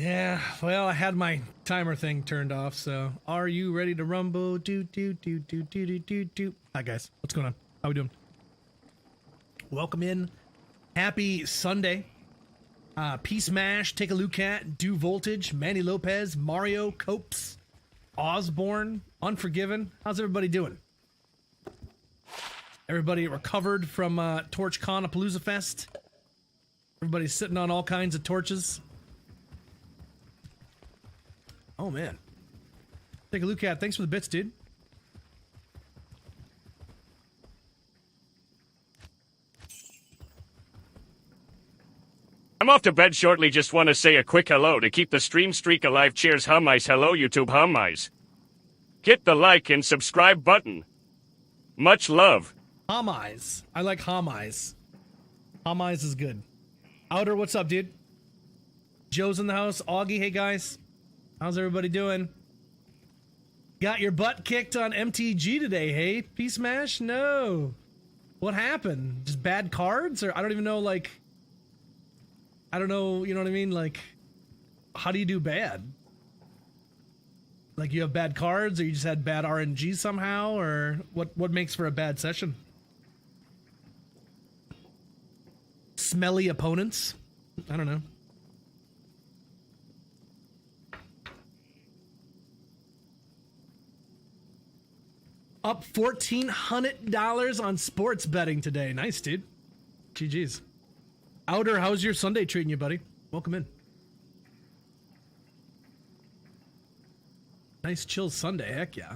Yeah, well, I had my timer thing turned off, so are you ready to rumble? Hi, guys. What's going on? How we doing? Welcome in. Happy Sunday. Peace Mash, Take a Look At, Do Voltage, Manny Lopez, Mario, Copes, Osborne, Unforgiven. How's everybody doing? Everybody recovered from TorchCon Palooza Fest? Everybody's sitting on all kinds of torches. Oh, man. Take a look at. Thanks for the bits, dude. I'm off to bed shortly. Just want to say a quick hello to keep the stream streak alive. Cheers, hummies. Hello, YouTube hummies. Hit the like and subscribe button. Much love. Homeyes. I like Homeyes. Homeyes is good. Outer, what's up, dude? Joe's in the house. Augie, hey, guys. How's everybody doing? Got your butt kicked on MTG today, hey? Peace Mash? No. What happened? Just bad cards? Or I don't even know, like... I don't know, you know what I mean? Like, how do you do bad? Like, you have bad cards, or you just had bad RNG somehow? Or what makes for a bad session? Smelly opponents? I don't know. Up $1,400 on sports betting today. Nice, dude. GG's. Outer, how's your Sunday treating you, buddy? Welcome in. Nice chill Sunday, heck yeah.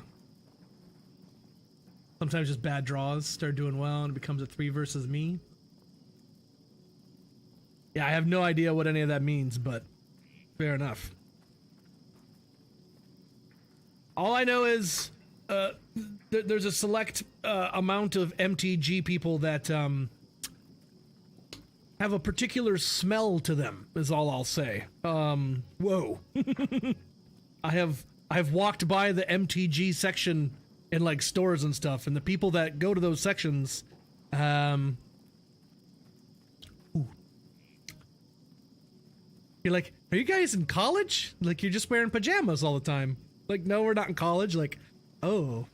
Sometimes just bad draws start doing well and it becomes a 3 versus me. Yeah, I have no idea what any of that means, but fair enough. All I know is there's a select amount of MTG people that have a particular smell to them, is all I'll say. Whoa. I have walked by the MTG section in like stores and stuff, and the people that go to those sections, you're like, are you guys in college? Like, you're just wearing pajamas all the time. Like, no, we're not in college. Like, oh.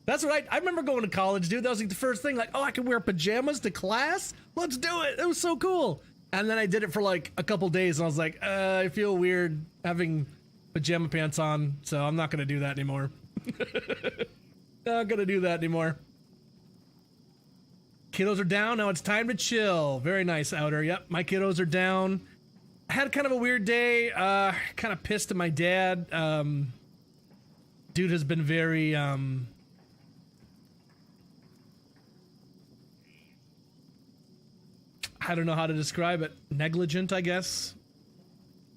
That's right. I remember going to college, dude. That was like the first thing. Like, oh, I can wear pajamas to class? Let's do it. It was so cool. And then I did it for like a couple days, and I was like, I feel weird having pajama pants on, so I'm not going to do that anymore. Not going to do that anymore. Kiddos are down. Now it's time to chill. Very nice, Outer. Yep, my kiddos are down. I had kind of a weird day. Kind of pissed at my dad. Dude has been very... I don't know how to describe it. Negligent, I guess,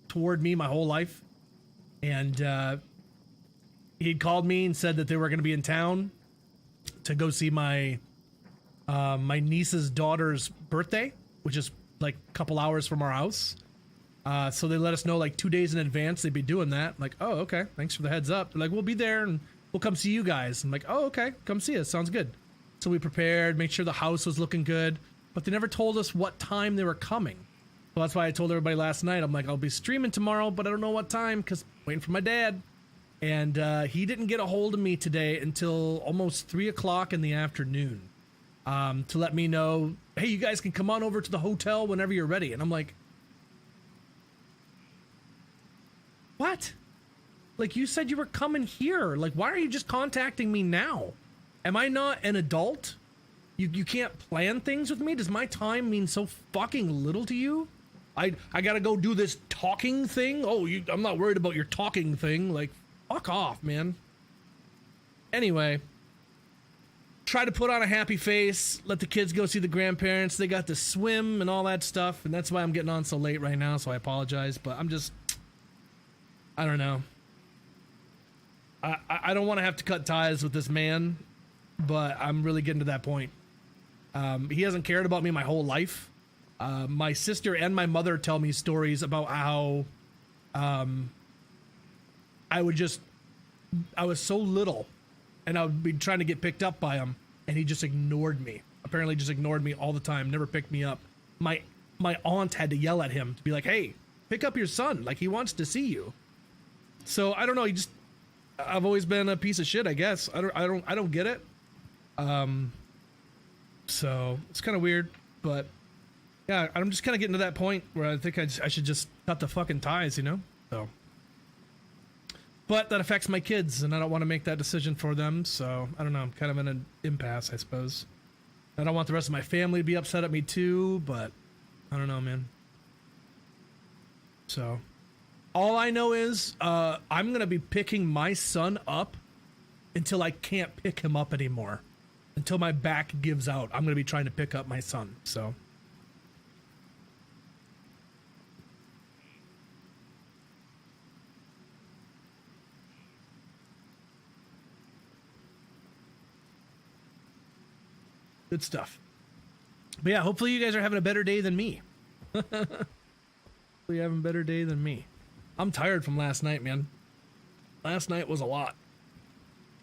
toward me my whole life. And he'd called me and said that they were going to be in town to go see my my niece's daughter's birthday, which is like a couple hours from our house. So they let us know like 2 days in advance they'd be doing that. I'm like, oh, okay. Thanks for the heads up. They're like, we'll be there and we'll come see you guys. I'm like, oh, okay. Come see us. Sounds good. So we prepared, made sure the house was looking good. But they never told us what time they were coming. So that's why I told everybody last night, I'm like, I'll be streaming tomorrow, but I don't know what time because waiting for my dad. And he didn't get a hold of me today until almost 3 o'clock in the afternoon to let me know, hey, you guys can come on over to the hotel whenever you're ready. And I'm like, what? Like, you said you were coming here. Like, why are you just contacting me now? Am I not an adult? You can't plan things with me? Does my time mean so fucking little to you? I gotta go do this talking thing? Oh, I'm not worried about your talking thing. Like, fuck off, man. Anyway, try to put on a happy face, let the kids go see the grandparents. They got to swim and all that stuff, and that's why I'm getting on so late right now, so I apologize, but I'm just... I don't know. I don't want to have to cut ties with this man, but I'm really getting to that point. He hasn't cared about me my whole life. My sister and my mother tell me stories about how I was so little and I would be trying to get picked up by him and he just ignored me. Apparently just ignored me all the time, never picked me up. My aunt had to yell at him to be like, hey, pick up your son. Like, he wants to see you. So I don't know. I've always been a piece of shit, I guess. I don't get it. So it's kind of weird, but yeah, I'm just kind of getting to that point where I think I should just cut the fucking ties, you know? So, but that affects my kids, and I don't want to make that decision for them. So I don't know. I'm kind of in an impasse, I suppose. I don't want the rest of my family to be upset at me too, but I don't know, man. So all I know is I'm going to be picking my son up until I can't pick him up anymore. Until my back gives out, I'm going to be trying to pick up my son. So good stuff. But yeah, hopefully you guys are having a better day than me. Hopefully you're having a better day than me. I'm tired from last night, man. Last night was a lot.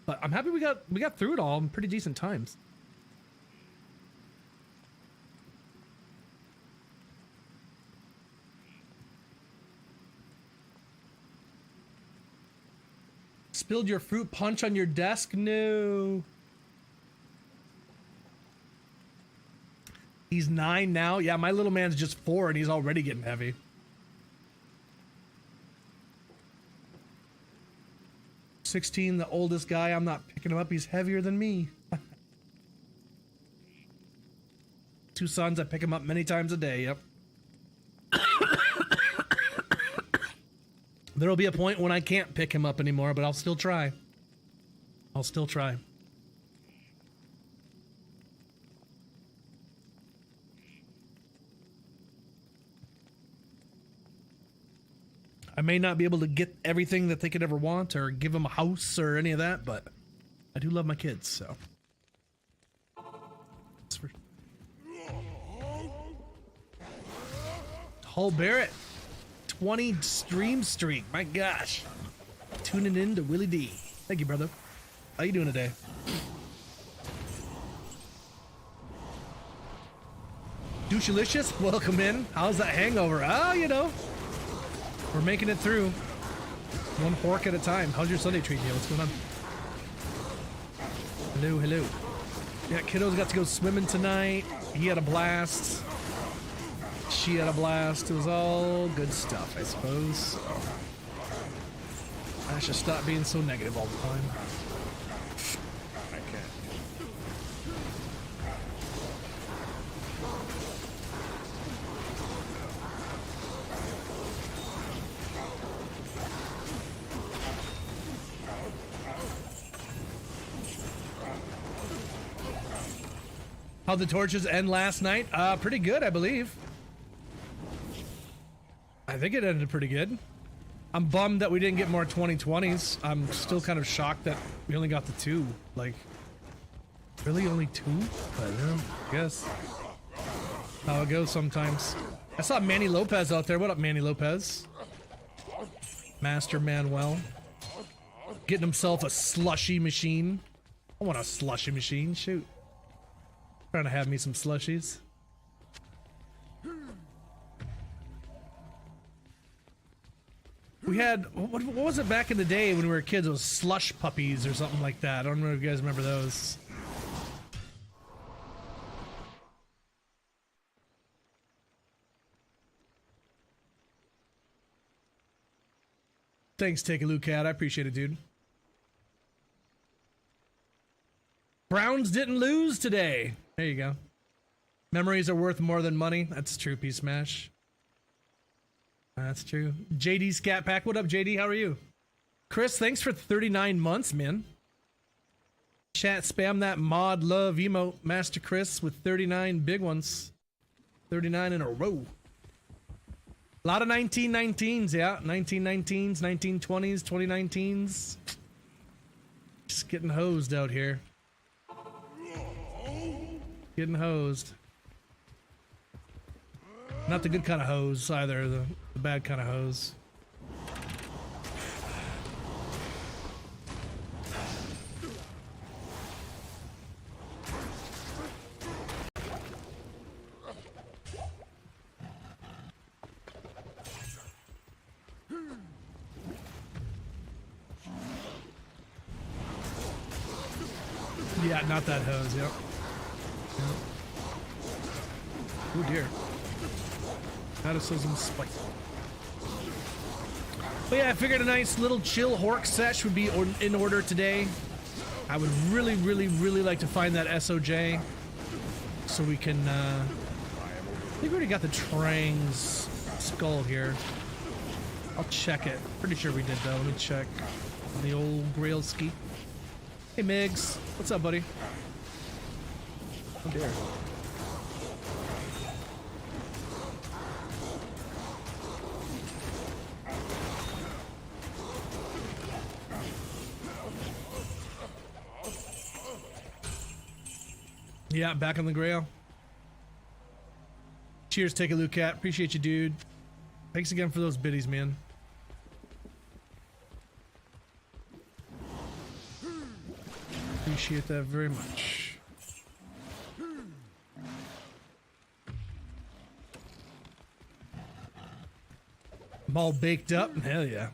But I'm happy we got through it all in pretty decent times. Spilled your fruit punch on your desk? No. He's 9 now. Yeah, my little man's just 4 and he's already getting heavy. "16, the oldest guy. I'm not picking him up. He's heavier than me." 2 sons. I pick him up many times a day. Yep. There'll be a point when I can't pick him up anymore, but I'll still try. I'll still try. I may not be able to get everything that they could ever want or give them a house or any of that, but I do love my kids, so. Hull Barrett, 20 stream streak, my gosh. Tuning in to Willie D. Thank you, brother. How you doing today? Douchalicious, welcome in. How's that hangover? Oh, you know. We're making it through. One hork at a time. How's your Sunday treating you? What's going on? Hello, hello. Yeah, kiddos got to go swimming tonight. He had a blast. She had a blast. It was all good stuff, I suppose. I should stop being so negative all the time. I can't. How'd the torches end last night? Pretty good, I believe. I think it ended pretty good. I'm bummed that we didn't get more 2020s. I'm still kind of shocked that we only got the 2. Like, really only 2? But I guess how it goes sometimes. I saw Manny Lopez out there. What up, Manny Lopez? Master Manuel. Getting himself a slushy machine. I want a slushy machine. Shoot. Trying to have me some slushies. We had, what was it back in the day when we were kids? It was slush puppies or something like that. I don't know if you guys remember those. Thanks, Take a Look Cat. I appreciate it, dude. Browns didn't lose today. There you go. Memories are worth more than money. That's true, P-Smash. That's true. JD Scat Pack. What up, JD? How are you? Chris, thanks for 39 months, man. Chat, spam that mod love emote. Master Chris with 39 big ones. 39 in a row. A lot of 1919s, yeah. 1919s, 1920s, 2019s. Just getting hosed out here. Getting hosed. Not the good kind of hose either, the bad kind of hose. Yeah, not that hose, yep. Oh dear. Atticism spike. But yeah, I figured a nice little chill hork sesh would be in order today. I would really, really, really like to find that SOJ so we can, I think we already got the Trang's skull here. I'll check it. Pretty sure we did though. Let me check on the old Grail ski. Hey Migs, what's up, buddy? Oh dear. Yeah, back on the Grail. Cheers, take a look at. Appreciate you, dude. Thanks again for those biddies, man. Appreciate that very much. I'm all baked up. Hell yeah.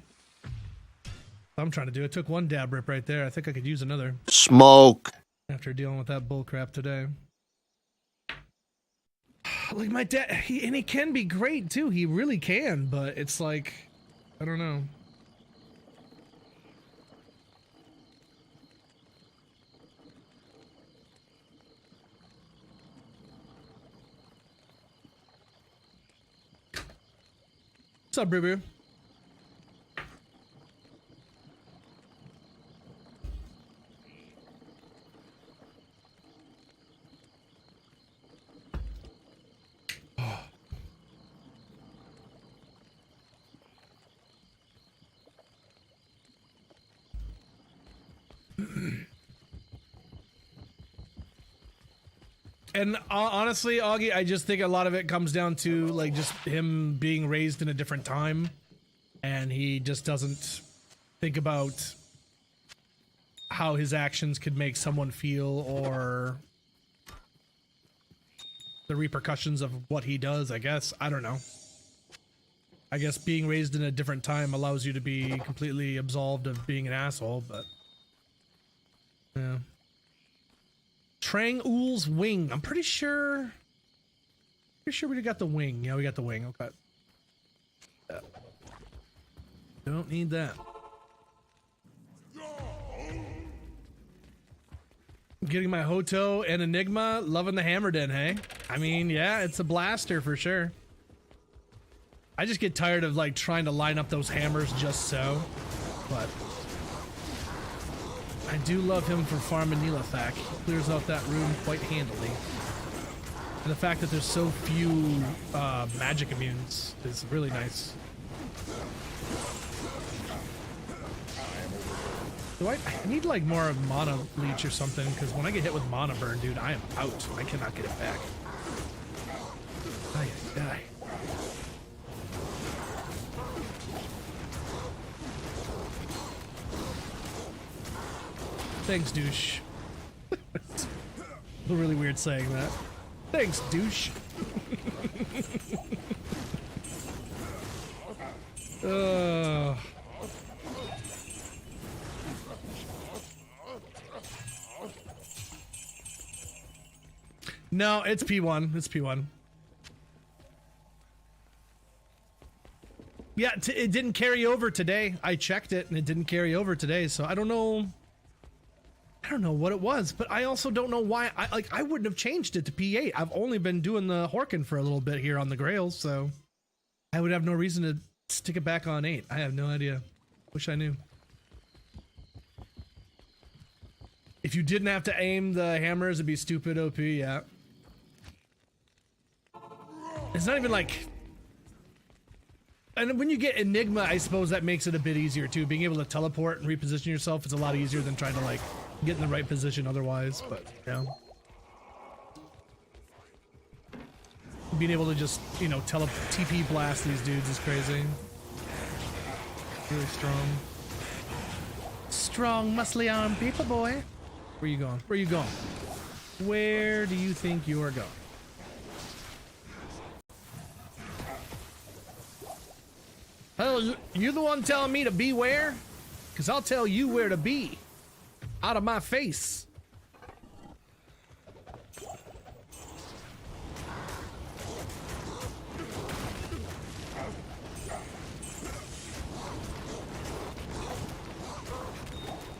I'm trying to do. I took one dab rip right there. I think I could use another. Smoke. After dealing with that bullcrap today. Like my dad, he can be great too. He really can, but it's like, I don't know. What's up, Boo Boo? And honestly, Augie, I just think a lot of it comes down to like just him being raised in a different time, and he just doesn't think about how his actions could make someone feel or the repercussions of what he does, I guess. I don't know. I guess being raised in a different time allows you to be completely absolved of being an asshole, but yeah. Trang Ool's wing. I'm pretty sure we got the wing. Yeah, we got the wing. Okay. Yeah. Don't need that. I'm getting my Hoto and Enigma. Loving the hammer den, hey? I mean, yeah, it's a blaster for sure. I just get tired of like trying to line up those hammers just so, but I do love him for farming Neelathak. He clears out that room quite handily. And the fact that there's so few magic immunes is really nice. Do I need like more mana leech or something? Because when I get hit with mana burn, dude, I am out. I cannot get it back. I die. Thanks, douche. It's really weird saying that. Thanks, douche. No, it's P1. It's P1. Yeah, it didn't carry over today. I checked it and it didn't carry over today, so I don't know. I don't know what it was, but I also don't know why. I wouldn't have changed it to P8. I've only been doing the horking for a little bit here on the Grail, so I would have no reason to stick it back on 8. I have no idea. Wish I knew. If you didn't have to aim the hammers, it'd be stupid OP, yeah. It's not even like... And when you get Enigma, I suppose that makes it a bit easier too. Being able to teleport and reposition yourself is a lot easier than trying to like get in the right position otherwise, but yeah. Being able to just, you know, TP blast these dudes is crazy. Really strong. Strong, muscly arm people, boy. Where you going? Where you going? Where do you think you are going? Oh, you're the one telling me to beware? Because I'll tell you where to be. Out of my face.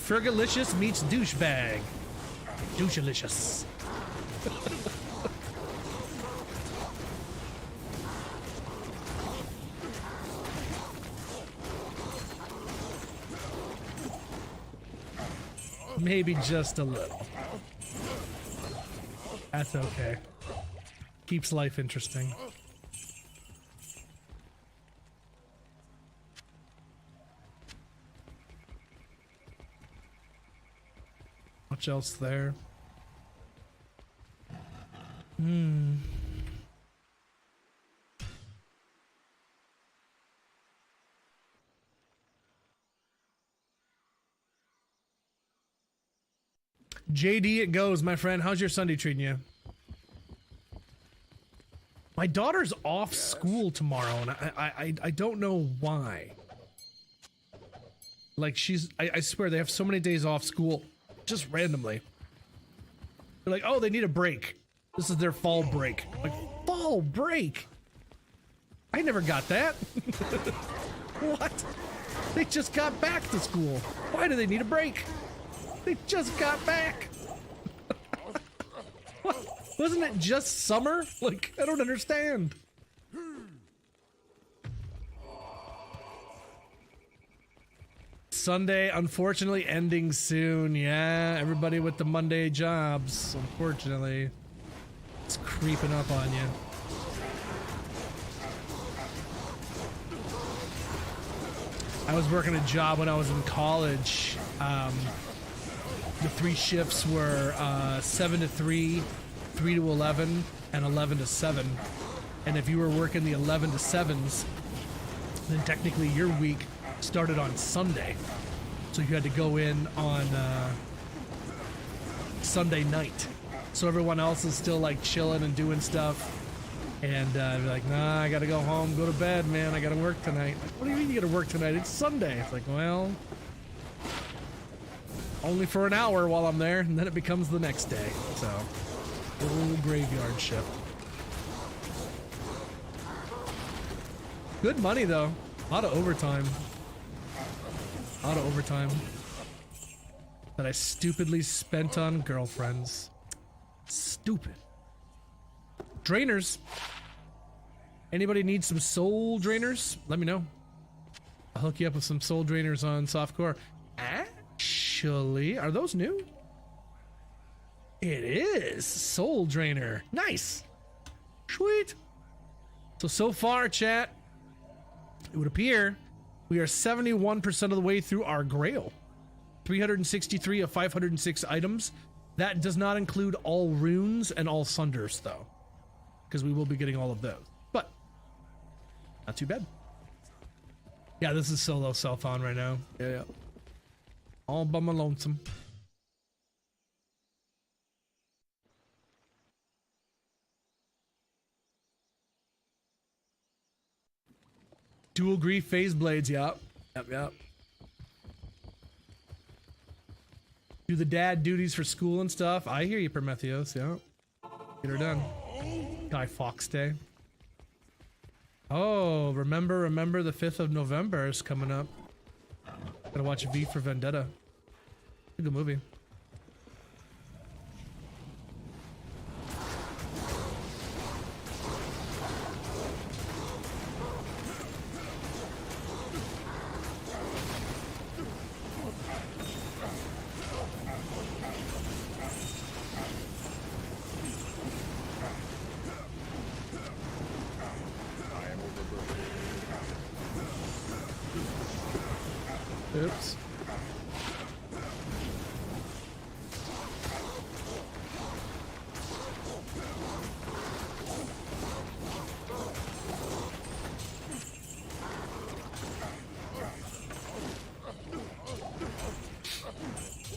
Fergalicious meets douchebag. Douchalicious. Maybe just a little. That's okay. Keeps life interesting. Much else there? JD, it goes, my friend. How's your Sunday treating you? My daughter's off school tomorrow, and I don't know why. Like, I swear, they have so many days off school, just randomly. They're like, oh, they need a break. This is their fall break. Like, fall break? I never got that. What? They just got back to school. Why do they need a break? They just got back. What? Wasn't it just summer? Like, I don't understand. Sunday, unfortunately, ending soon. Yeah, everybody with the Monday jobs, unfortunately. It's creeping up on you. I was working a job when I was in college. The 3 shifts were 7 to 3, 3 to 11, and 11 to 7. And if you were working the 11 to 7s, then technically your week started on Sunday. So you had to go in on Sunday night. So everyone else is still like chilling and doing stuff. And be like, nah, I gotta go home, go to bed, man. I gotta work tonight. Like, what do you mean you gotta work tonight? It's Sunday. It's like, well, only for an hour while I'm there, and then it becomes the next day. So, little graveyard shift. Good money though. A lot of overtime. A lot of overtime that I stupidly spent on girlfriends. Stupid. Drainers. Anybody need some soul drainers? Let me know. I'll hook you up with some soul drainers on softcore. Actually, are those new? It is soul drainer. Nice. Sweet. So far, chat, it would appear we are 71% of the way through our Grail. 363 of 506 items. That does not include all runes and all sunders, though, because we will be getting all of those. But not too bad. Yeah, this is solo self on right now. Yeah. All by my lonesome. Dual grief phase blades, yep. Yep. Do the dad duties for school and stuff. I hear you, Prometheus, yeah. Get her done. Guy Fawkes Day. Oh, remember the 5th of November is coming up. Gotta watch V for Vendetta. It's a good movie. Oops.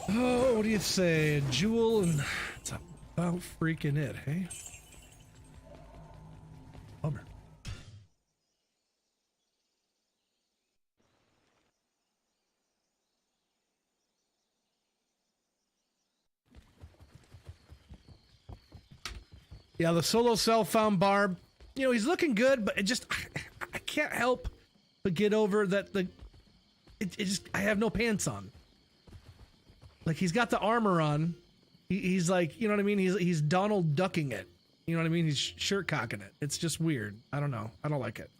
Oh, what do you say? A jewel, and it's about freaking it, hey? Bummer. Yeah, the solo self found Barb. You know, he's looking good, but it just, I can't help but get over that it just, I have no pants on. Like, he's got the armor on. He's like, you know what I mean? He's Donald ducking it. You know what I mean? He's shirt cocking it. It's just weird. I don't know. I don't like it.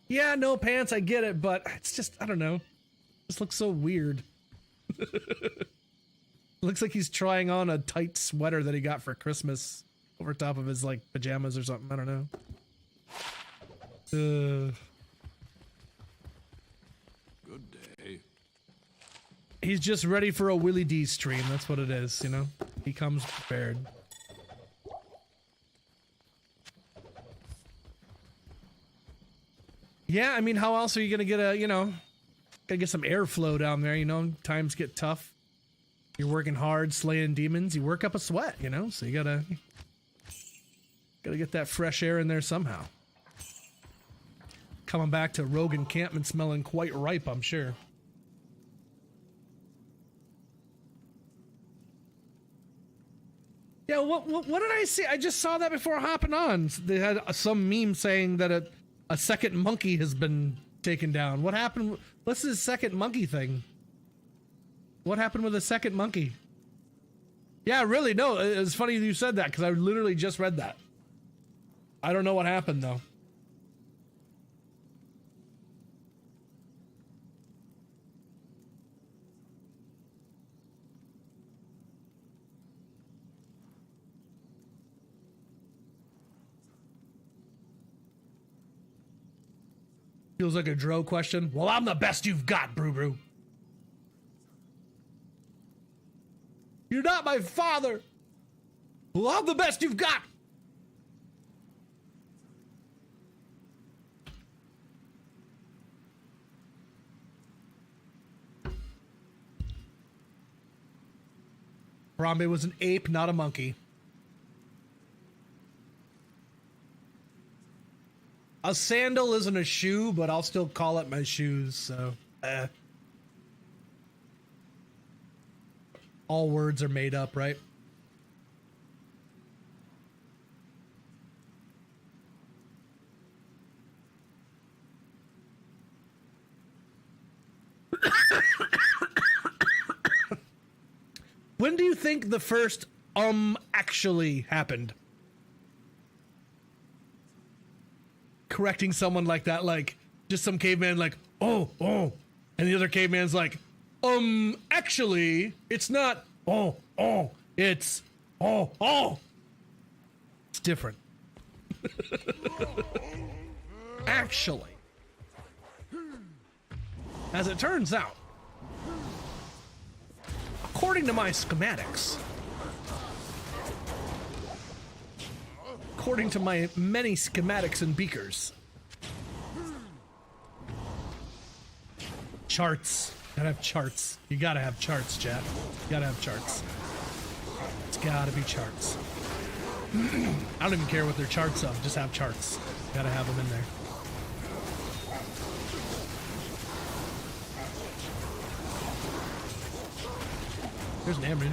Yeah, no pants, I get it, but it's just, I don't know. It just looks so weird. Looks like he's trying on a tight sweater that he got for Christmas over top of his, like, pajamas or something. I don't know. Good day. He's just ready for a Willie D stream. That's what it is, you know? He comes prepared. Yeah, I mean, how else are you gonna get gotta get some airflow down there, you know? Times get tough. You're working hard, slaying demons, you work up a sweat, you know? So you gotta get that fresh air in there somehow. Coming back to Rogue Encampment smelling quite ripe, I'm sure. Yeah, what did I see? I just saw that before hopping on. They had some meme saying that a second monkey has been taken down. What happened? What's this second monkey thing? What happened with the second monkey? Yeah, really, no, it's funny you said that, because I literally just read that. I don't know what happened, though. Feels like a Dro question. Well, I'm the best you've got, Brew Brew. You're not my father. Well, I'm the best you've got. Harambe was an ape, not a monkey. A sandal isn't a shoe, but I'll still call it my shoes, so... All words are made up, right? When do you think the first actually happened? Correcting someone like that, like just some caveman like, oh, and the other caveman's like, actually, it's not, it's, It's different. Actually. As it turns out, according to my schematics, according to my many schematics and beakers, charts. Gotta have charts. You gotta have charts, chat. You gotta have charts. It's gotta be charts. I don't even care what their charts of. Just have charts. Gotta have them in there. There's an Amrin.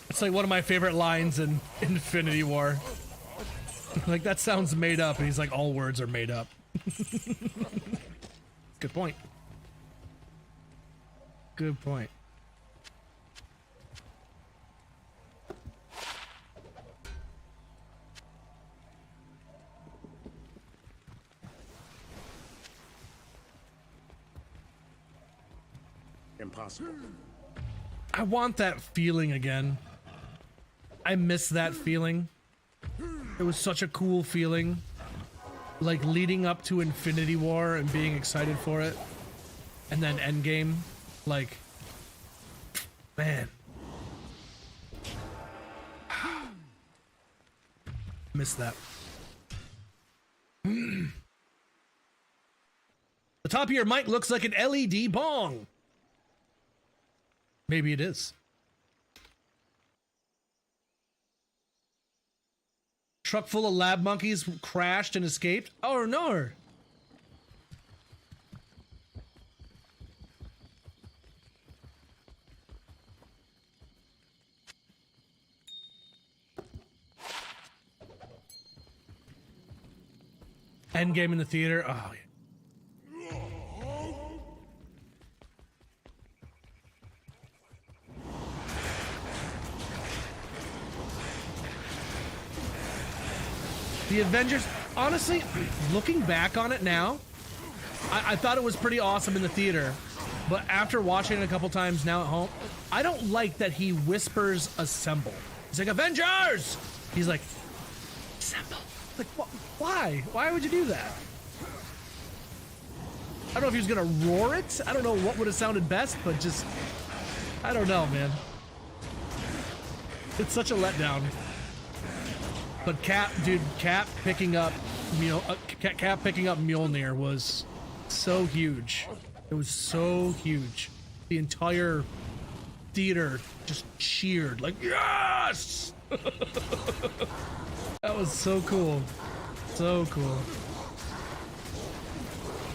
It's like one of my favorite lines in Infinity War. Like, that sounds made up, and he's like, all words are made up. Good point. Good point. Impossible. I want that feeling again. I miss that feeling. It was such a cool feeling. Like, leading up to Infinity War and being excited for it. And then Endgame. Like, man. Miss that. The top of your mic looks like an LED bong. Maybe it is. Truck full of lab monkeys crashed and escaped? Oh no! Endgame in the theater. Oh, yeah. The Avengers, honestly, looking back on it now, I thought it was pretty awesome in the theater, but after watching it a couple times now at home, I don't like that he whispers assemble. He's like, Avengers! He's like, assemble. Like, why? Why would you do that? I don't know if he was gonna roar it. I don't know what would have sounded best, but just, I don't know, man. It's such a letdown. But Cap picking up Mjolnir was so huge. It was so huge. The entire theater just cheered like, yes! That was so cool. So cool.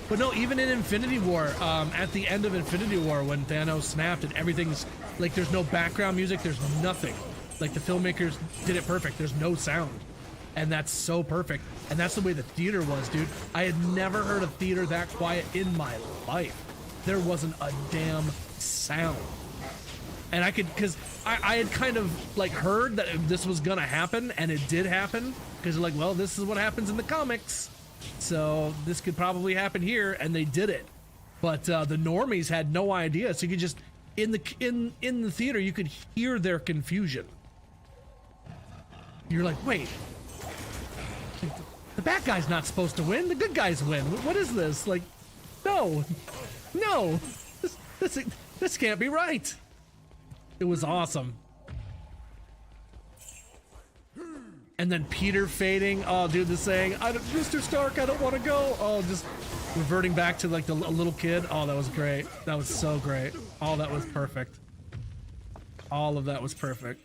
But no, even in Infinity War, at the end of Infinity War, when Thanos snapped and everything's like, there's no background music, there's nothing. Like, the filmmakers did it perfect. There's no sound. And that's so perfect. And that's the way the theater was, dude. I had never heard a theater that quiet in my life. There wasn't a damn sound. And I could, because I had kind of like heard that this was gonna happen, and it did happen. Because like, well, this is what happens in the comics. So this could probably happen here, and they did it. But the normies had no idea. So you could just, in the theater, you could hear their confusion. You're like, wait, the bad guy's not supposed to win. The good guys win. What is this? Like, no, this can't be right. It was awesome. And then Peter fading. Oh, dude, the saying, Mr. Stark, I don't want to go. Oh, just reverting back to like a little kid. Oh, that was great. That was so great. Oh, that was perfect. All of that was perfect.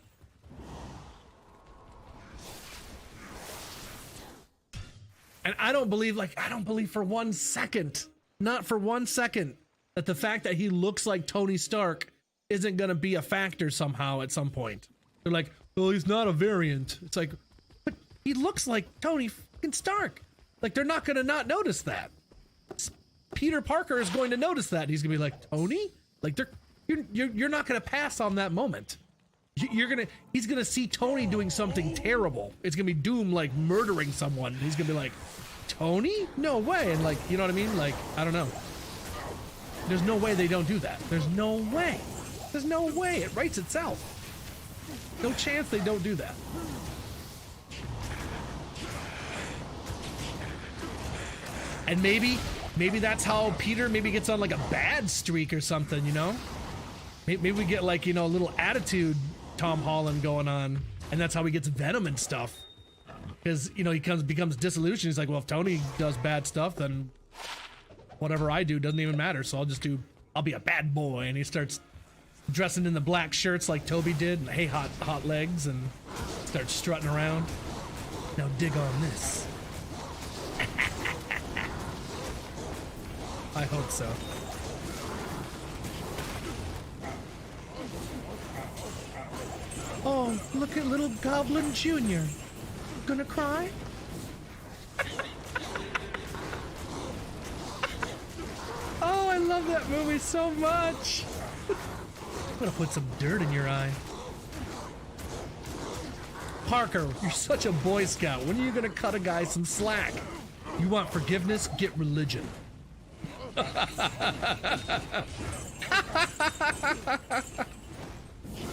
And I don't believe for 1 second, not for 1 second, that the fact that he looks like Tony Stark isn't going to be a factor somehow at some point. They're like, well, he's not a variant. It's like, but he looks like Tony fucking Stark. Like, they're not going to not notice that. Peter Parker is going to notice that. He's going to be like, Tony? Like, you're not going to pass on that moment. He's gonna see Tony doing something terrible. It's gonna be Doom like murdering someone. He's gonna be like, Tony? No way. And like, you know what I mean? Like, I don't know. There's no way they don't do that. There's no way. There's no way. It writes itself. No chance they don't do that. And maybe that's how Peter maybe gets on like a bad streak or something, you know? Maybe we get like, you know, a little attitude Tom Holland going on, and that's how he gets Venom and stuff. Because, you know, he becomes disillusioned. He's like, well, if Tony does bad stuff, then whatever I do doesn't even matter. So I'll be a bad boy. And he starts dressing in the black shirts like Toby did, and hey, hot legs, and starts strutting around. Now dig on this. I hope so. Oh, look at little Goblin Jr. Gonna cry? Oh, I love that movie so much. I'm gonna put some dirt in your eye. Parker, you're such a Boy Scout. When are you gonna cut a guy some slack? You want forgiveness? Get religion.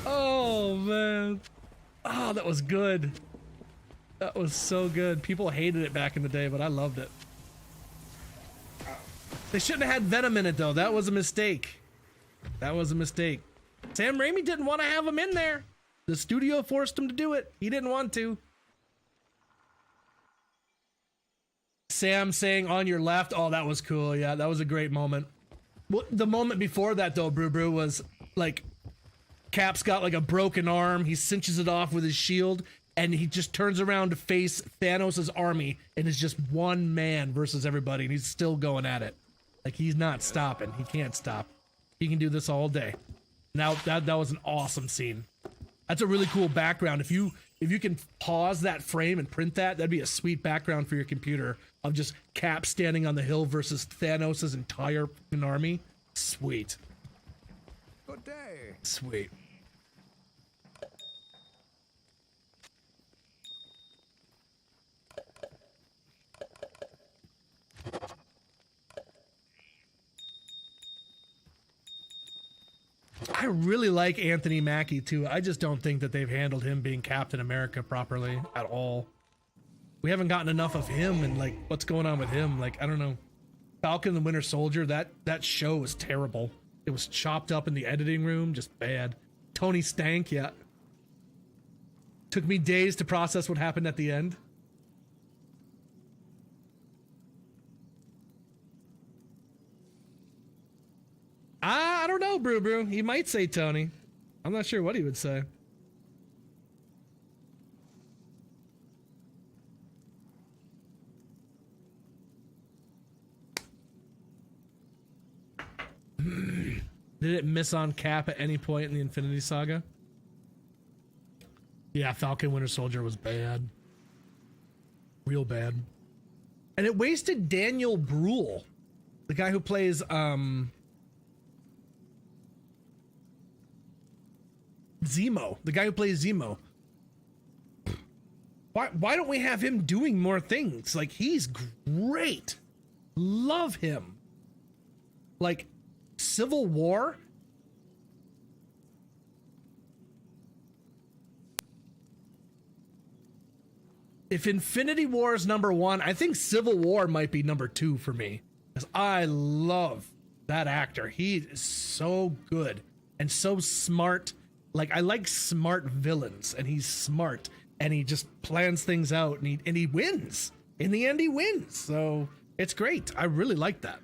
Oh, man. Oh, that was good. That was so good. People hated it back in the day, but I loved it. They shouldn't have had Venom in it, though. That was a mistake. That was a mistake. Sam Raimi didn't want to have him in there. The studio forced him to do it. He didn't want to. Sam saying on your left. Oh, that was cool. Yeah, that was a great moment. Well, the moment before that, though, Brew was like Cap's got like a broken arm. He cinches it off with his shield, and he just turns around to face Thanos' army, and is just one man versus everybody, and he's still going at it. Like, he's not stopping. He can't stop. He can do this all day. Now, that was an awesome scene. That's a really cool background. If you If you can pause that frame and print that, that'd be a sweet background for your computer of just Cap standing on the hill versus Thanos' entire fucking army. Sweet. Good day. Sweet. I really like Anthony Mackie too. I just don't think that they've handled him being Captain America properly at all. We haven't gotten enough of him and like what's going on with him. Like, I don't know. Falcon and the Winter Soldier, that show was terrible. It was chopped up in the editing room, just bad. Tony stank, yeah. Took me days to process what happened at the end. I don't know, Brew. He might say Tony. I'm not sure what he would say. Did it miss on Cap at any point in the Infinity Saga? Yeah, Falcon Winter Soldier was bad. Real bad. And it wasted Daniel Bruhl, the guy who plays Zemo, the guy who plays Zemo. Why don't we have him doing more things? Like, he's great. Love him. Like, Civil War. If Infinity War is number one, I think Civil War might be number two for me. Because I love that actor. He is so good and so smart. Like, I like smart villains, and he's smart, and he just plans things out, and he wins. In the end, he wins. So it's great. I really like that.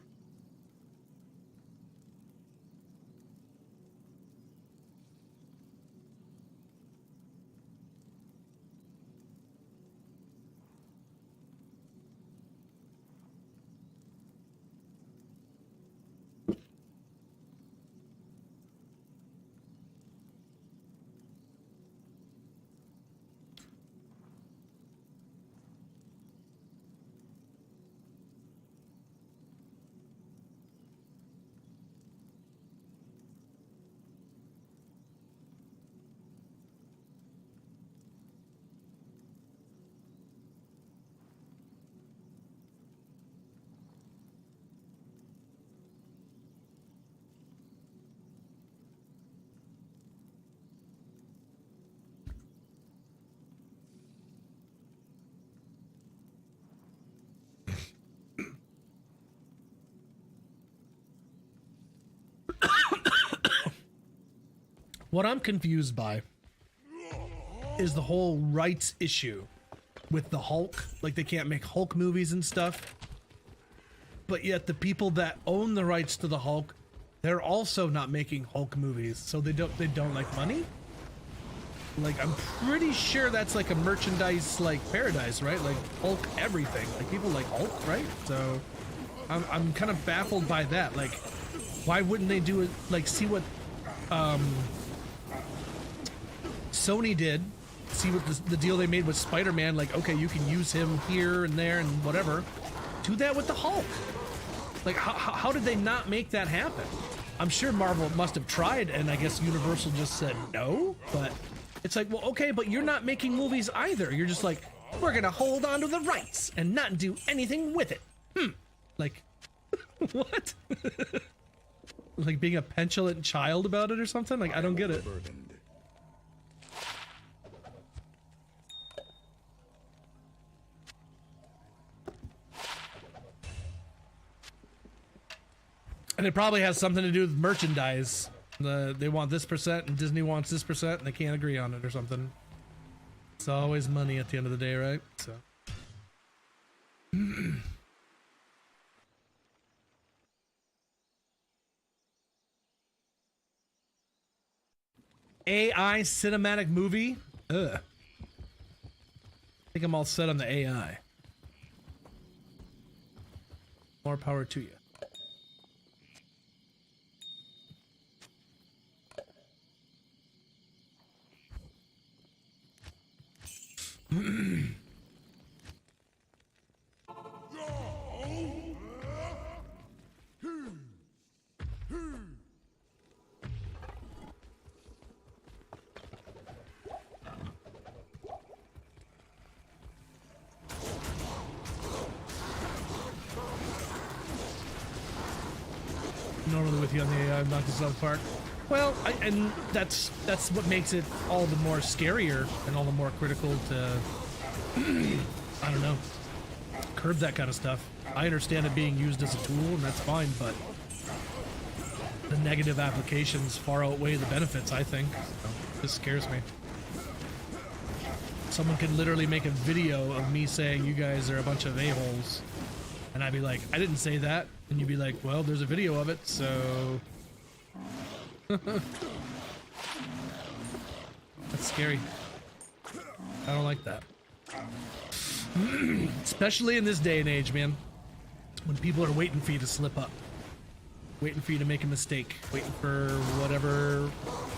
What I'm confused by is the whole rights issue with the Hulk. Like, they can't make Hulk movies and stuff. But yet the people that own the rights to the Hulk, they're also not making Hulk movies. So they don't like money? Like, I'm pretty sure that's like a merchandise like paradise, right? Like Hulk everything. Like, people like Hulk, right? So I'm kind of baffled by that. Like, why wouldn't they do it? Like, see what Sony did, see what the deal they made with Spider-Man. Like, okay, you can use him here and there and whatever. Do that with the Hulk. Like, how did they not make that happen? I'm sure Marvel must have tried, and I guess Universal just said no. But it's like, well, okay, but you're not making movies either. You're just like, we're gonna hold on to the rights and not do anything with it. Like, what? Like being a petulant child about it or something? Like, I don't get it. And it probably has something to do with merchandise. They want this percent and Disney wants this percent and they can't agree on it or something. It's always money at the end of the day, right? So. AI cinematic movie? Ugh. I think I'm all set on the AI. More power to you. normally with you on the Knocked Us Out of the Park. Well, and that's what makes it all the more scarier and all the more critical to, I don't know, curb that kind of stuff. I understand it being used as a tool, and that's fine, but the negative applications far outweigh the benefits, I think. So, this scares me. Someone could literally make a video of me saying you guys are a bunch of a-holes, and I'd be like, I didn't say that, and you'd be like, well, there's a video of it, so... That's scary. I don't like that. Especially in this day and age, man. When people are waiting for you to slip up. Waiting for you to make a mistake. Waiting for whatever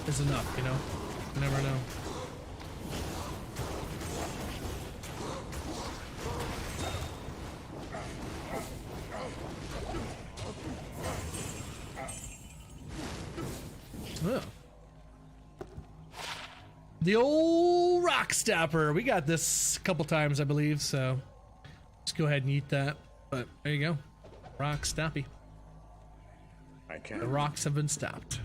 is enough, you know? You never know. Oh. The old rock stopper. We got this a couple times, I believe, so let's go ahead and eat that. But there you go. Rock stoppy. I can't. The rocks have been stopped.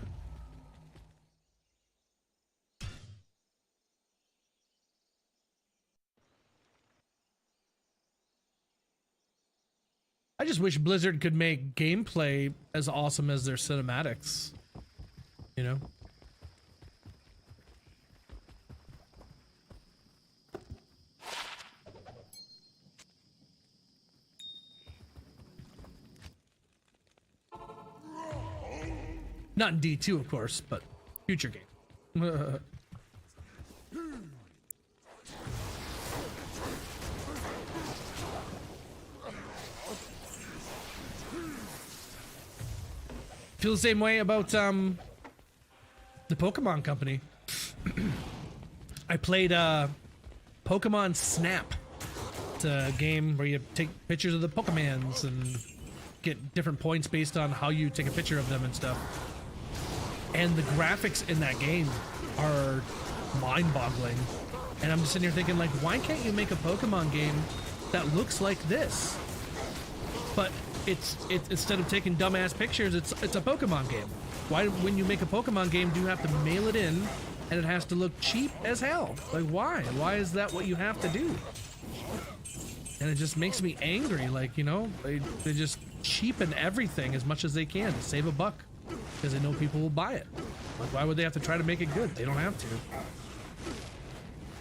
I just wish Blizzard could make gameplay as awesome as their cinematics. You know? Not in D2, of course, but future game. Feel the same way about the Pokemon Company. I played Pokemon Snap. It's a game where you take pictures of the Pokemons and get different points based on how you take a picture of them and stuff. And the graphics in that game are mind-boggling. And I'm just sitting here thinking, like, why can't you make a Pokemon game that looks like this? But it's instead of taking dumbass pictures, it's a Pokemon game. Why, when you make a Pokemon game, do you have to mail it in and it has to look cheap as hell? Like, why? Why is that what you have to do? And it just makes me angry. Like, you know, they just cheapen everything as much as they can to save a buck because they know people will buy it. Like, why would they have to try to make it good? They don't have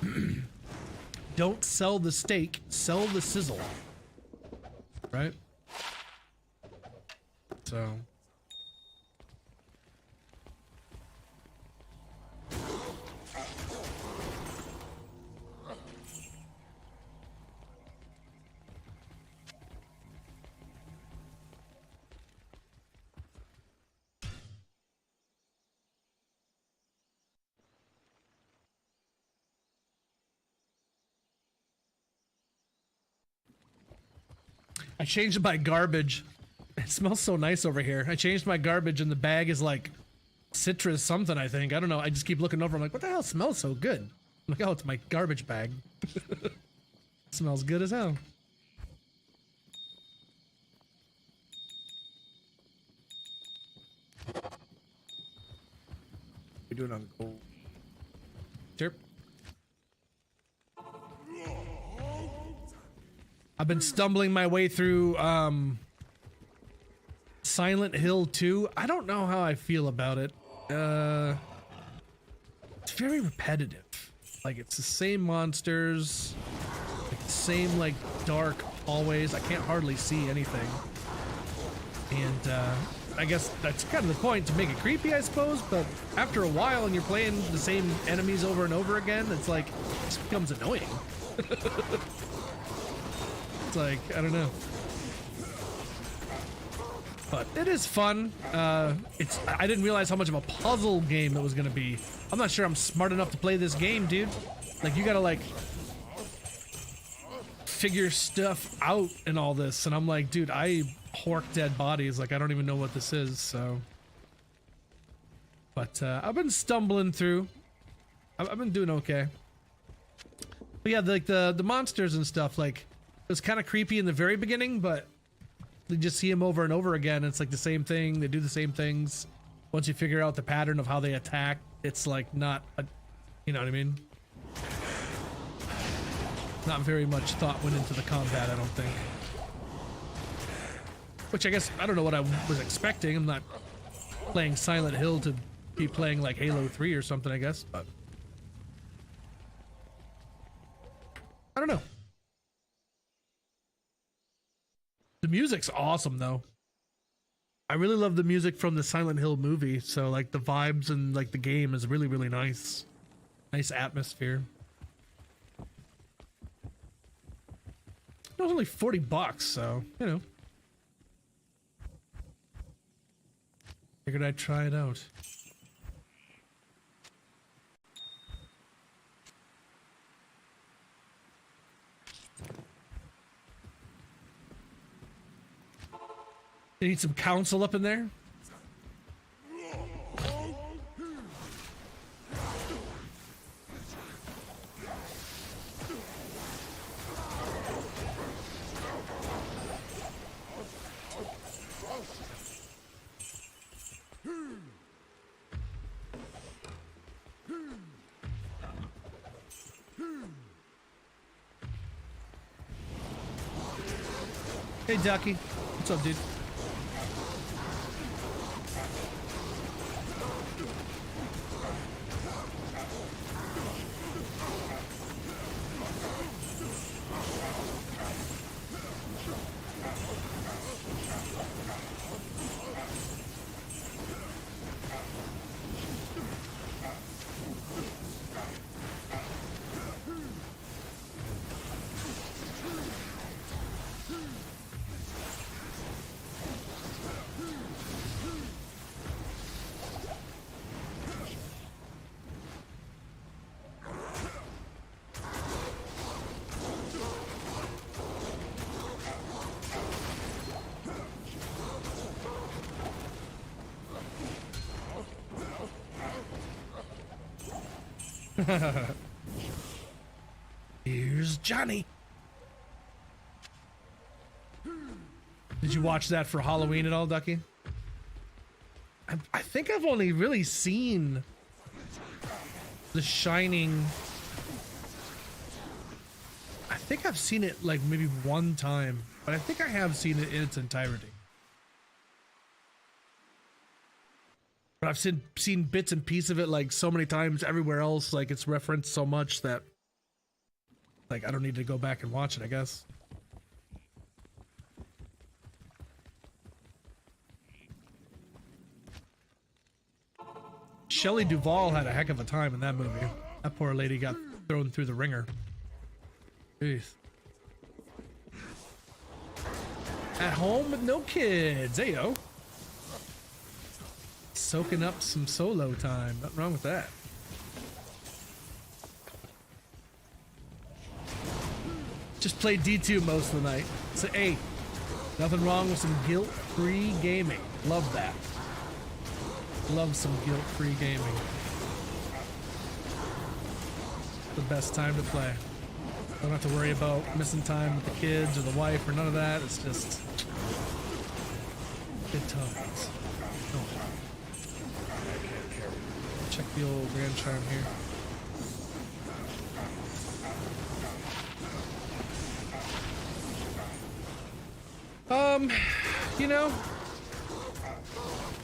to. Don't sell the steak, sell the sizzle. Right? So... I changed my garbage. It smells so nice over here. I changed my garbage and the bag is like citrus something, I think. I don't know. I just keep looking over. I'm like, what the hell smells so good? I'm like, oh, it's my garbage bag. Smells good as hell. We're doing on gold. Chirp. I've been stumbling my way through Silent Hill 2. I don't know how I feel about it. It's very repetitive. Like, it's the same monsters, like the same like dark hallways. I can't hardly see anything. And I guess that's kind of the point, to make it creepy, I suppose. But after a while, and you're playing the same enemies over and over again, it's like, it just becomes annoying. It's like, I don't know. But it is fun. I didn't realize how much of a puzzle game it was gonna be. I'm not sure I'm smart enough to play this game, dude. Like, you gotta like figure stuff out and all this, and I'm like, dude, I hork dead bodies. Like, I don't even know what this is, so. But I've been stumbling through. I've been doing okay. But yeah, like the monsters and stuff, like, it was kind of creepy in the very beginning, but You just see them over and over again. It's like the same thing. They do the same things. Once you figure out the pattern of how they attack, it's like not a, you know what I mean? Not very much thought went into the combat, I don't think. Which I guess, I don't know what I was expecting. I'm not playing Silent Hill to be playing like Halo 3 or something, I guess, but I don't know. The music's awesome though. I really love the music from the Silent Hill movie, so like the vibes and like the game is really, really nice. Nice atmosphere. It was only $40, so, you know. Figured I'd try it out. You need some counsel up in there? Hey, Ducky. What's up, dude? Here's Johnny. Did you watch that for Halloween at all, Ducky? I think I've only really seen The Shining. I think I've seen it like maybe one time, but I think I have seen it in its entirety. But I've seen bits and pieces of it like so many times everywhere else, like it's referenced so much that like I don't need to go back and watch it, I guess. Shelley Duvall had a heck of a time in that movie. That poor lady got thrown through the ringer. Jeez. At home with no kids. Hey, yo. Soaking up some solo time. Nothing wrong with that. Just played D2 most of the night. So, hey, nothing wrong with some guilt-free gaming. Love that. Love some guilt-free gaming. The best time to play. Don't have to worry about missing time with the kids or the wife or none of that. It's just good times. Oh. Check the old Grand Charm here. You know,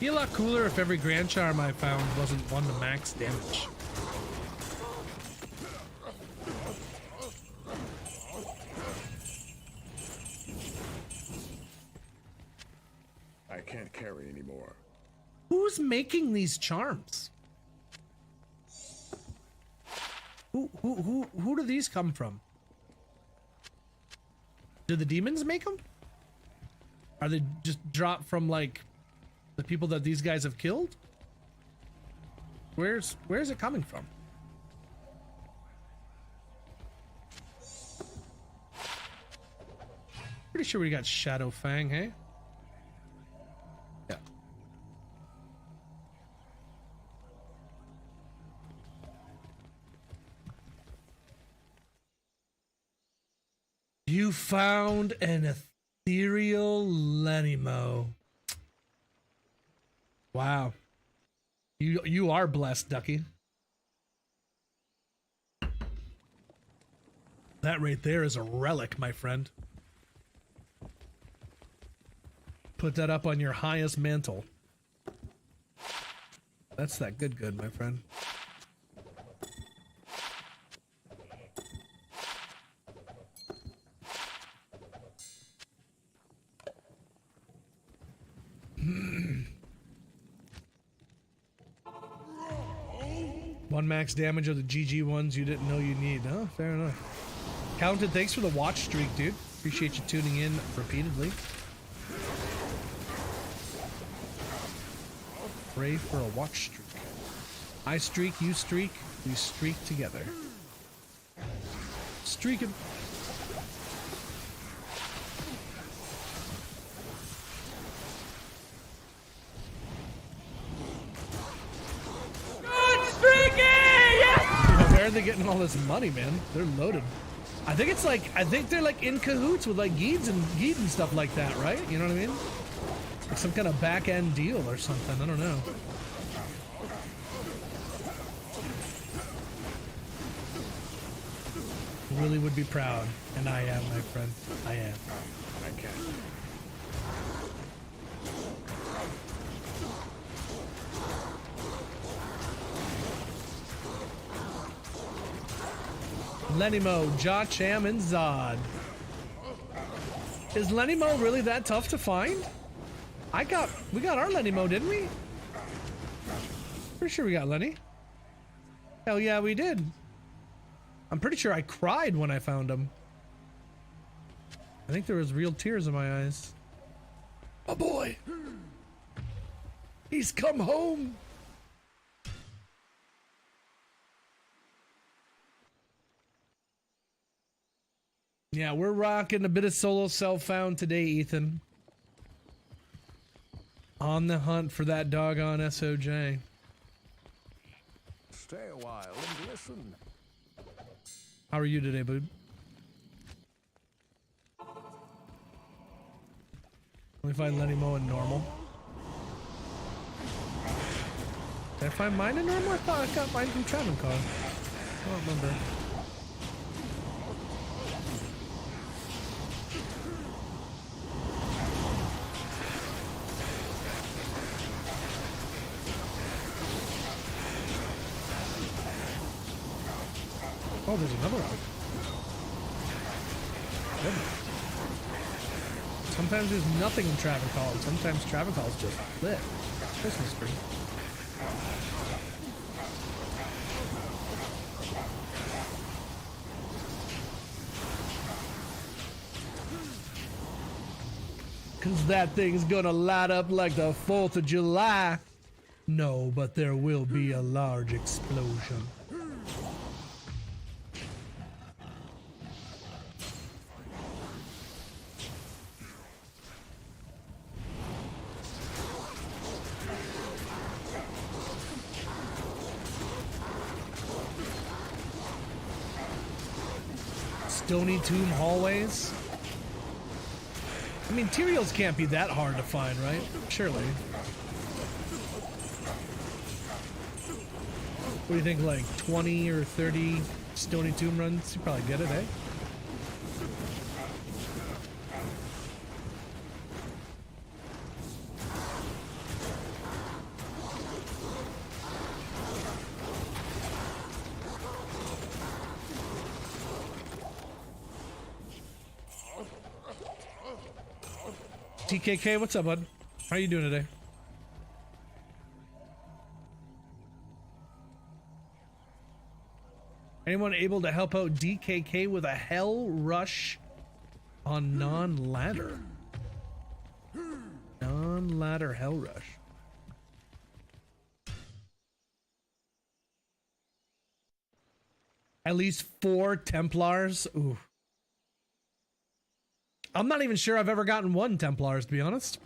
be a lot cooler if every Grand Charm I found wasn't one to max damage. I can't carry anymore. Who's making these charms? Who do these come from? Do the demons make them? Are they just dropped from like the people that these guys have killed? Where's it coming from? Pretty sure we got Shadow Fang, hey? Yeah. You found an Ethereal Lenimo. Wow. You are blessed, Ducky. That right there is a relic, my friend. Put that up on your highest mantle. That's that good, my friend. One max damage of the GG ones you didn't know you need. Oh, fair enough. Counted, thanks for the watch streak, dude. Appreciate you tuning in repeatedly. Pray for a watch streak. I streak, you streak, we streak together. Streaking. Where are they getting all this money, man? They're loaded. I think they're like in cahoots with like Geeds and stuff like that, right? You know what I mean? Like some kind of back end deal or something. I don't know. Really would be proud, and I am, my friend. I am. I can't. Lenimo, Jacham, and Zod. Is Lenimo really that tough to find? We got our Lenimo, didn't we? Pretty sure we got Lenny. Hell yeah, we did. I'm pretty sure I cried when I found him. I think there was real tears in my eyes. Oh boy! He's come home! Yeah, we're rocking a bit of solo self-found today, Ethan. On the hunt for that doggone SOJ. Stay a while and listen. How are you today, boob? Let me find Lenny Mo in normal. Did I find mine in normal? I thought I got mine from Travancore. I don't remember. Oh, there's another one. Good. Sometimes there's nothing in Travancore, and sometimes Travancore's just lit. Christmas tree. Cause that thing's gonna light up like the 4th of July. No, but there will be a large explosion. Stony Tomb hallways. I mean, Tyraels can't be that hard to find, right? Surely. What do you think, like 20 or 30 Stony Tomb runs? You probably get it, eh? TKK, what's up, bud? How you doing today? Anyone able to help out DKK with a hell rush on non-ladder? Non-ladder hell rush. At least 4 Templars? Ooh. I'm not even sure I've ever gotten 1 Templars, to be honest.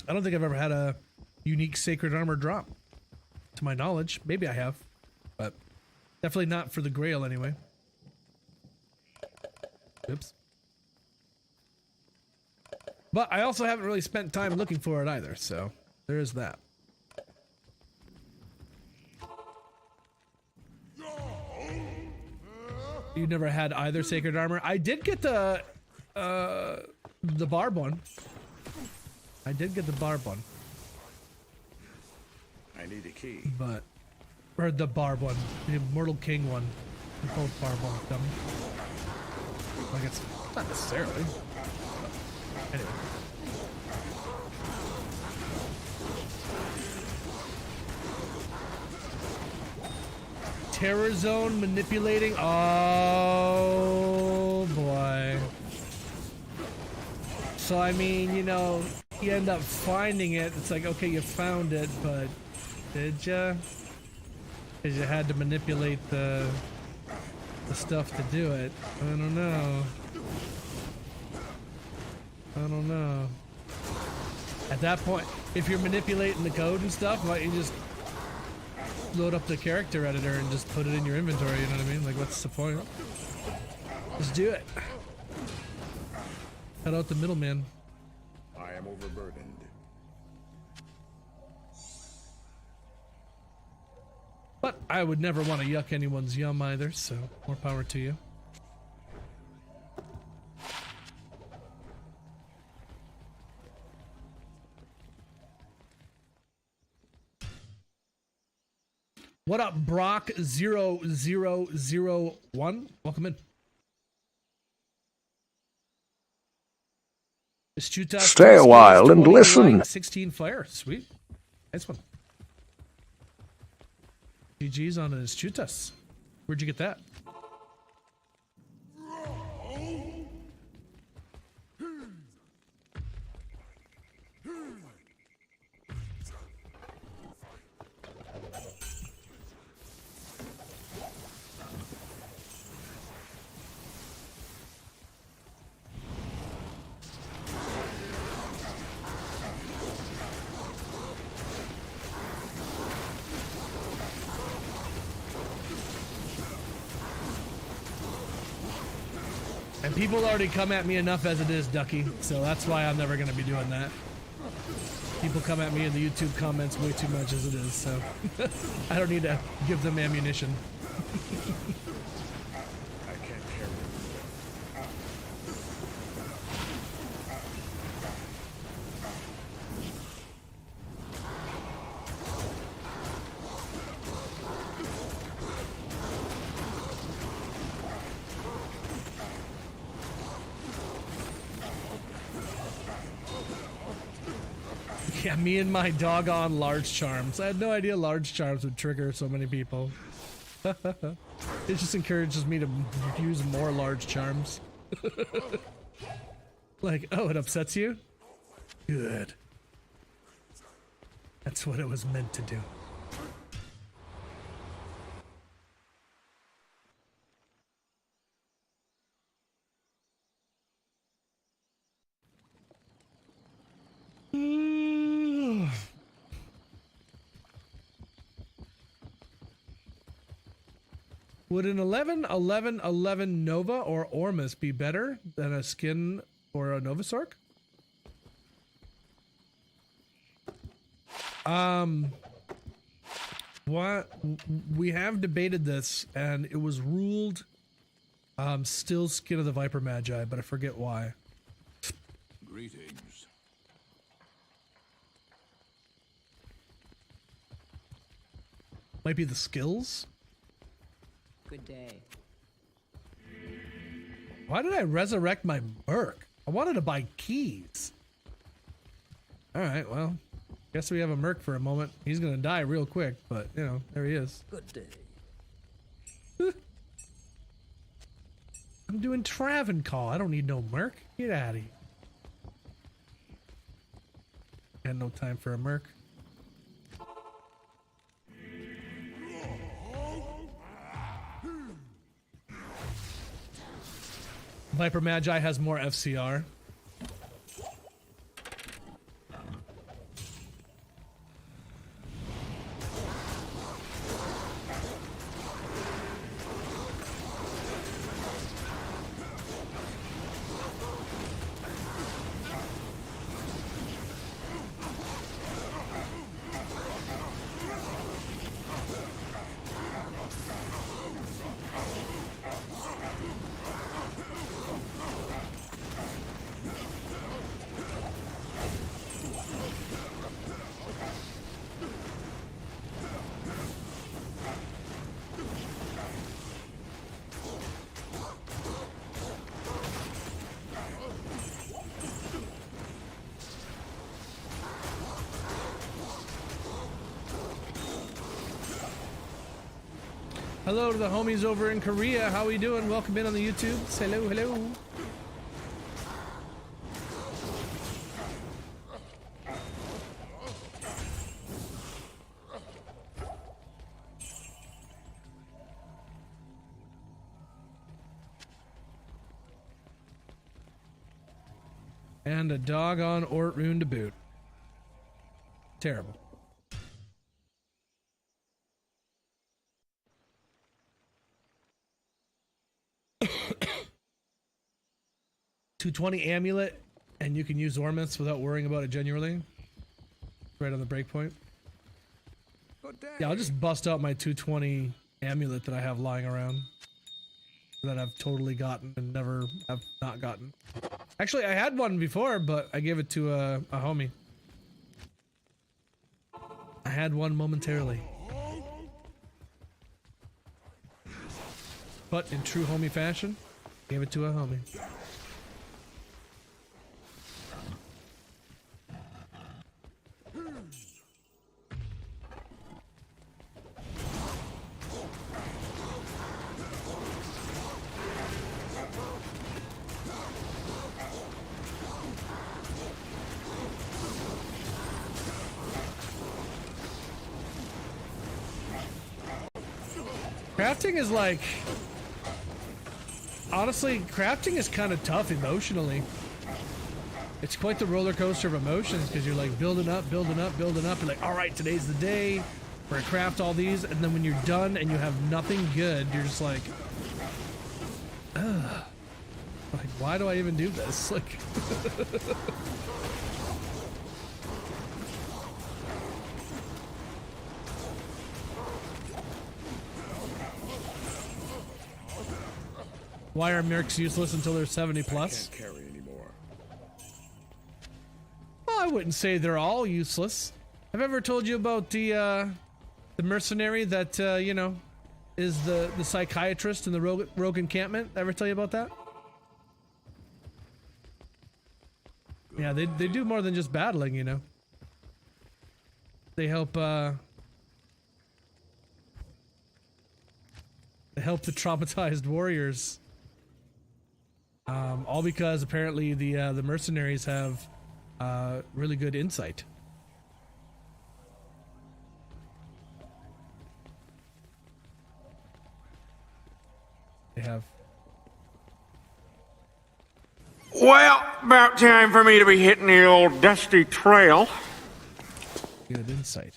I don't think I've ever had a unique sacred armor drop. To my knowledge. Maybe I have. But definitely not for the Grail, anyway. Oops. But I also haven't really spent time looking for it either, so there is that. You never had either sacred armor? I did get the barb one. I did get the barb one. I need a key. But, or the barb one, the Immortal King one. They're both barb ones, dummy. Like it's not necessarily. But anyway. Terror zone manipulating. Oh boy. So I mean, you know, you end up finding it. It's like, okay, you found it, but did ya? Because you had to manipulate the stuff to do it. I don't know. I don't know. At that point, if you're manipulating the code and stuff, why don't you just load up the character editor and just put it in your inventory, you know what I mean? Like, what's the point? Just do it. Cut out the middleman. I am overburdened. But I would never want to yuck anyone's yum either, so more power to you. What up, Brock0001? Welcome in. Stay a while and listen. 16 fire, sweet. Nice one. GG's on his Chutas. Where'd you get that? And people already come at me enough as it is, Ducky, so that's why I'm never going to be doing that. People come at me in the YouTube comments way too much as it is, so I don't need to give them ammunition. I can't carry it. Yeah, me and my doggone large charms. I had no idea large charms would trigger so many people. It just encourages me to use more large charms. Like, oh, it upsets you? Good. That's what it was meant to do. Would an 11-11-11 Nova or Ormus be better than a skin or a Novasork? What we have debated this, and it was ruled still Skin of the Viper Magi, but I forget why. Greetings. Might be the skills. Good day. Why did I resurrect my Merc? I wanted to buy keys. Alright, well, guess we have a Merc for a moment. He's gonna die real quick, but, you know, there he is. Good day. I'm doing Travancore. I don't need no Merc. Get out of here. Got no time for a Merc. Viper Magi has more FCR. Hello to the homies over in Korea. How we doing? Welcome in on the YouTube. Hello, hello. And a doggone Ort rune to boot. Terrible. $220 amulet, and you can use ornaments without worrying about it genuinely. Right on the breakpoint. Yeah, I'll just bust out my 220 amulet that I have lying around. That I've totally gotten and never have not gotten. Actually, I had one before, but I gave it to a homie. I had one momentarily. But in true homie fashion, gave it to a homie. Crafting is like, honestly, crafting is kind of tough emotionally. It's quite the roller coaster of emotions because you're like building up, building up, building up. You're like, all right, today's the day where I craft all these. And then when you're done and you have nothing good, you're just like, ugh. Like, why do I even do this? Like, why are mercs useless until they're 70 plus? Can't carry anymore. Well, I wouldn't say they're all useless. Have I ever told you about the mercenary that you know is the psychiatrist in the rogue encampment? Ever tell you about that? Yeah, they do more than just battling, you know. They help the traumatized warriors. All because apparently the mercenaries have really good insight. They have. Well, about time for me to be hitting the old dusty trail. Good insight.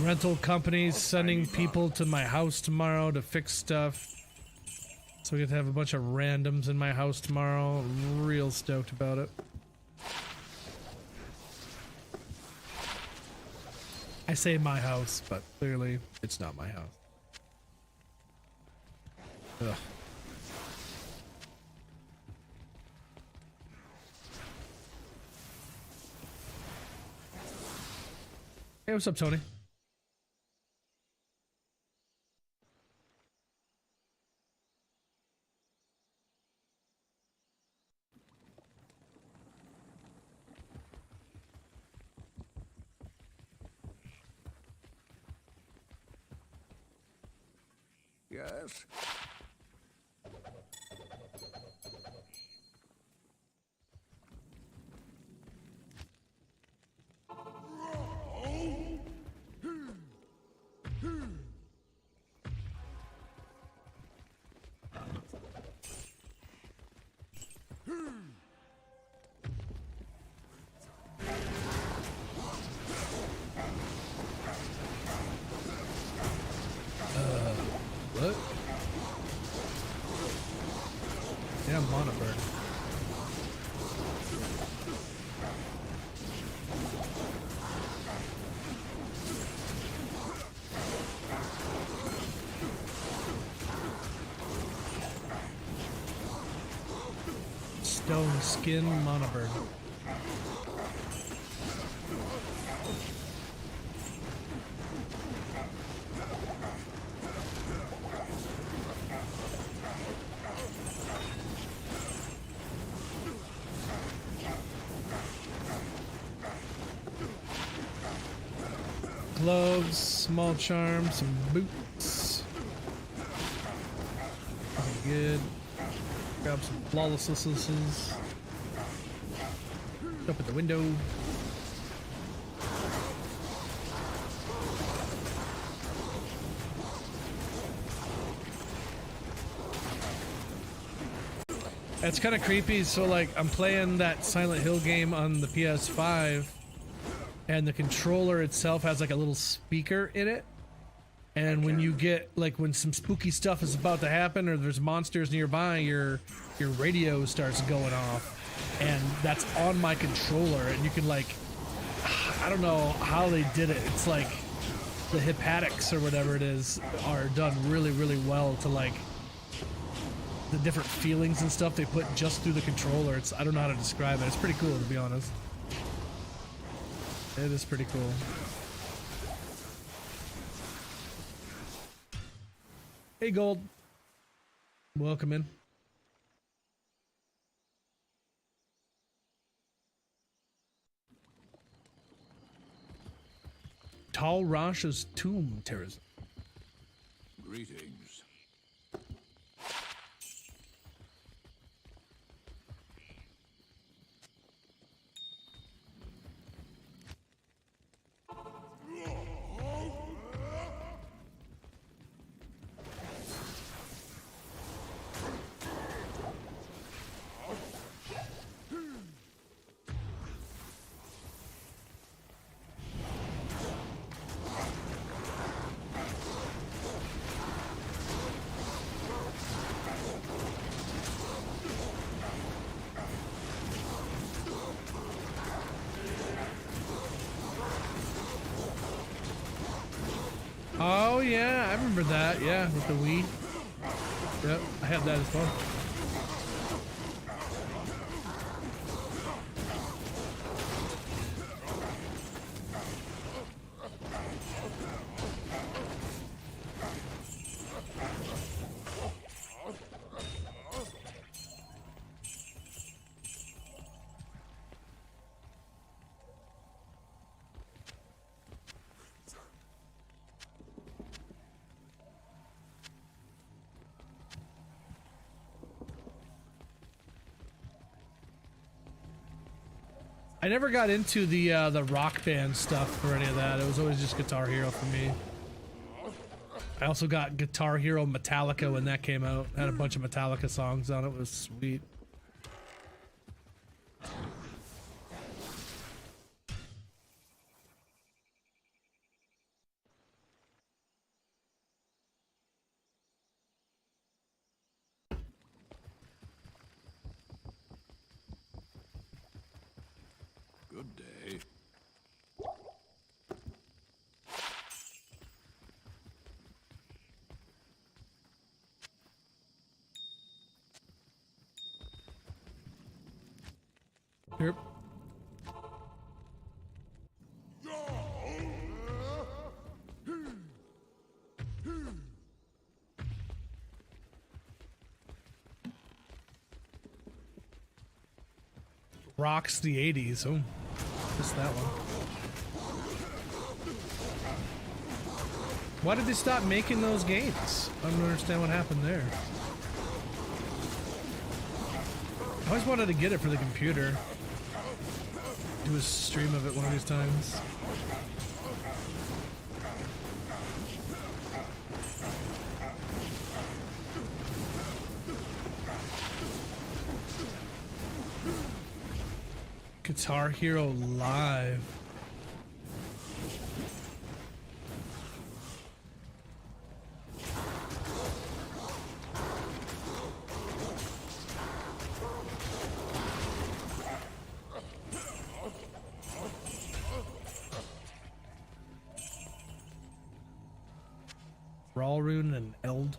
Rental companies sending people to my house tomorrow to fix stuff. So we get to have a bunch of randoms in my house tomorrow. I'm real stoked about it. I say my house, but clearly it's not my house. Ugh. Hey, what's up, Tony? Yes. Damn mana bird. Stone skin mana bird. Gloves, small charm, some boots. Pretty good. Grab some flawlessnesses. Up at the window. It's kind of creepy. So like I'm playing that Silent Hill game on the PS5. And the controller itself has like a little speaker in it. And when you get like when some spooky stuff is about to happen or there's monsters nearby, your radio starts going off. And that's on my controller. And you can like, I don't know how they did it. It's like the hepatics or whatever it is are done really, really well to like the different feelings and stuff they put just through the controller. I don't know how to describe it. It's pretty cool, to be honest. It is pretty cool. Hey, Gold. Welcome in. Tal Rasha's tomb terrorism. Greetings. Oh yeah, I remember that. Yeah, with the Wii. Yep, I had that as well. I never got into the rock band stuff or any of that. It was always just Guitar Hero for me. I also got Guitar Hero Metallica when that came out. It had a bunch of Metallica songs on it. It was sweet. Good day. Yep. Rocks the 80s. Oh, just that one. Why did they stop making those games? I don't understand what happened there. I always wanted to get it for the computer. Do a stream of it one of these times. Guitar Hero Live. Brawl rune and Eld.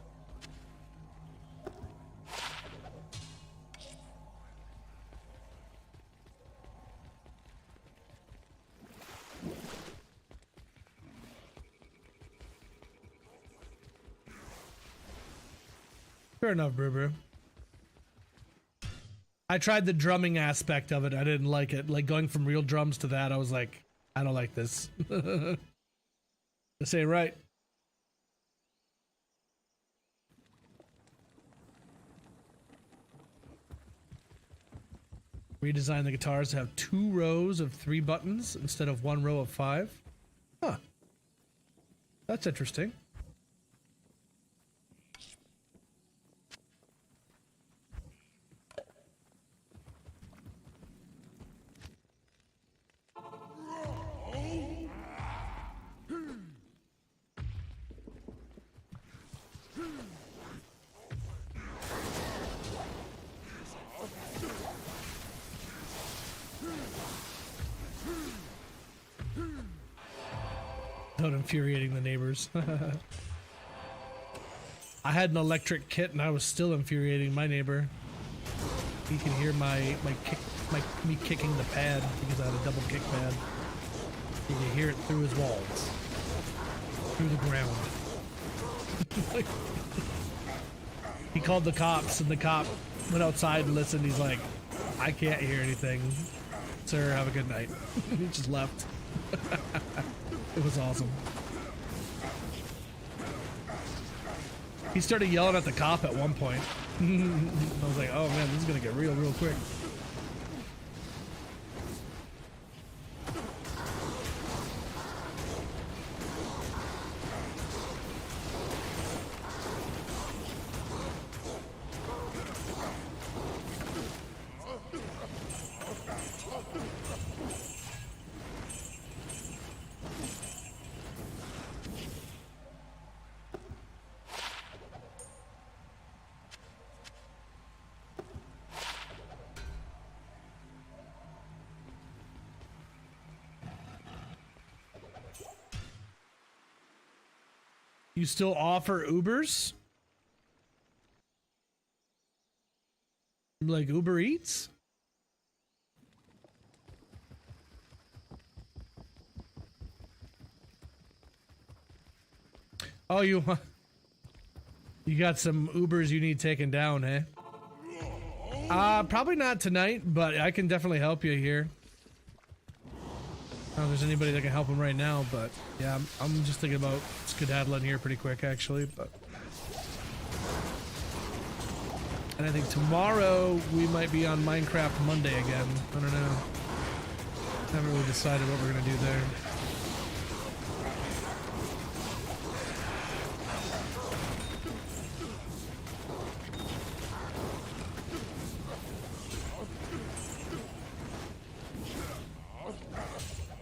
Fair enough, Brew. I tried the drumming aspect of it. I didn't like it. Like going from real drums to that, I was like, I don't like this. This ain't right. Redesign the guitars to have 2 rows of 3 buttons instead of 1 row of 5. Huh. That's interesting. Not infuriating the neighbors. I had an electric kit and I was still infuriating my neighbor. He can hear me kicking the pad because I had a double kick pad. You can hear it through his walls, through the ground. He called the cops and the cop went outside and listened. He's like, I can't hear anything. Sir, have a good night. He just left. It was awesome. He started yelling at the cop at one point. I was like, oh man, this is gonna get real quick. You still offer Ubers? Like Uber Eats? Oh, you got some Ubers you need taken down, eh? Probably not tonight, but I can definitely help you here. I don't know if there's anybody that can help him right now, but yeah, I'm just thinking about skedaddling here pretty quick, actually. But and I think tomorrow we might be on Minecraft Monday again. I don't know. Haven't really decided what we're gonna do there.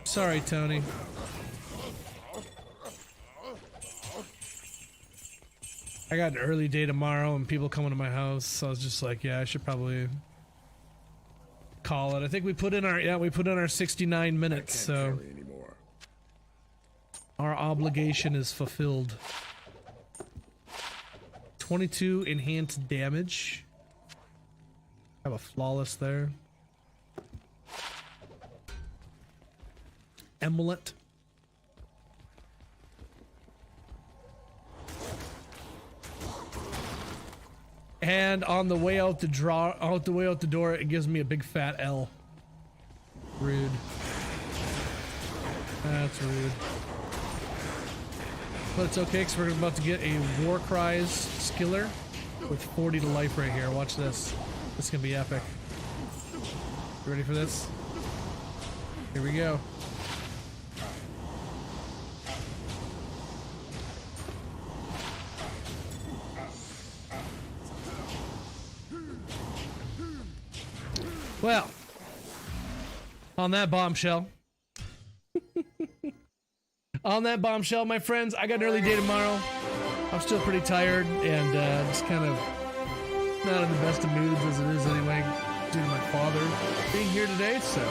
Sorry, Tony. I got an early day tomorrow and people coming to my house, so I was just like, yeah, I should probably call it. I think we put in our 69 minutes, so our obligation is fulfilled. 22 enhanced damage. Have a flawless there. Amulet. And on the way out the door, it gives me a big fat L. Rude. That's rude. But it's okay, because we're about to get a War Cries skiller with 40 to life right here. Watch this. This is gonna be epic. You ready for this? Here we go. Well, on that bombshell, my friends, I got an early day tomorrow. I'm still pretty tired and just kind of not in the best of moods as it is anyway, due to my father being here today, so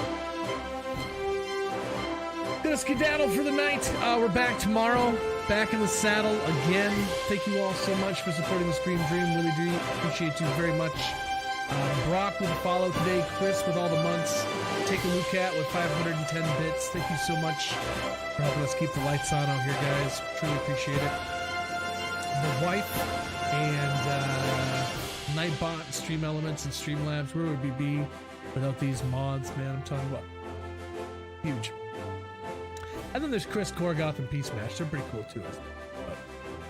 gonna skedaddle for the night. We're back tomorrow. back in the saddle again. Thank you all so much for supporting the Stream Dream. Really do appreciate you very much. Brock with a follow today. Chris with all the months. Take a look at with 510 bits. Thank you so much for helping us keep the lights on out here, guys. Truly appreciate it. The wife and Nightbot, Stream Elements, and Streamlabs. Where would we be without these mods, man? I'm talking about huge. And then there's Chris, Korgoth, and Peace Smash. They're pretty cool too. But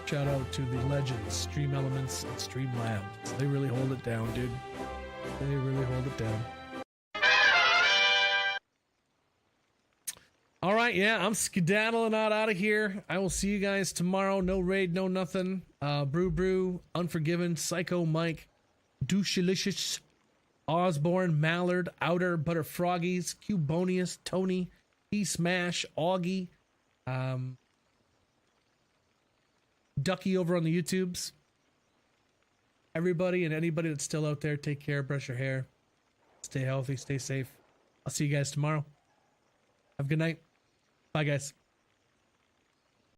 shout out to the legends, Stream Elements and Streamlabs. They really hold it down, dude. They really hold it down. All right, yeah, I'm skedaddling out of here. I will see you guys tomorrow. No raid, no nothing. Brew, Unforgiven, Psycho Mike, Douchelicious, Osborne, Mallard, Outer, Butter Froggies, Cubonius, Tony, P-Smash, Augie, Ducky over on the YouTubes. Everybody and anybody that's still out there, take care, brush your hair, stay healthy, stay safe. I'll see you guys tomorrow. Have a good night. Bye, guys.